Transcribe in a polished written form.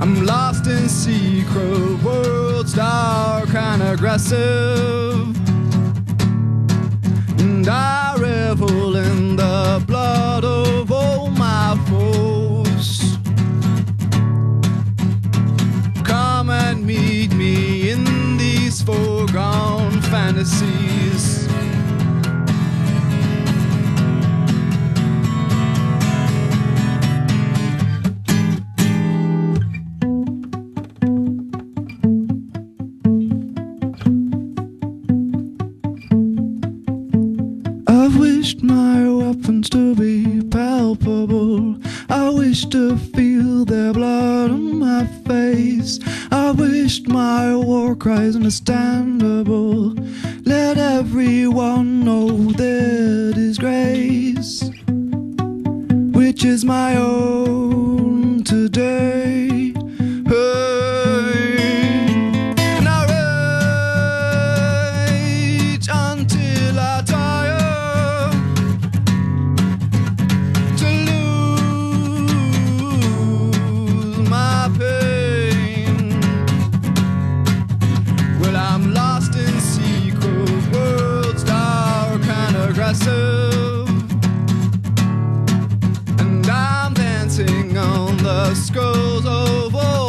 I'm lost in secret worlds, dark and aggressive, and I revel in the blood of all my foes. Come and meet me in these foregone fantasies. I've wished my weapons to be palpable. I wish to feel their blood on my face. I wished my war cries understandable. Let everyone know their disgrace, which is my own today. And I rage until I tire, to lose my pain. Well, I'm lost in secret worlds, dark and aggressive, and I'm dancing on the skulls of all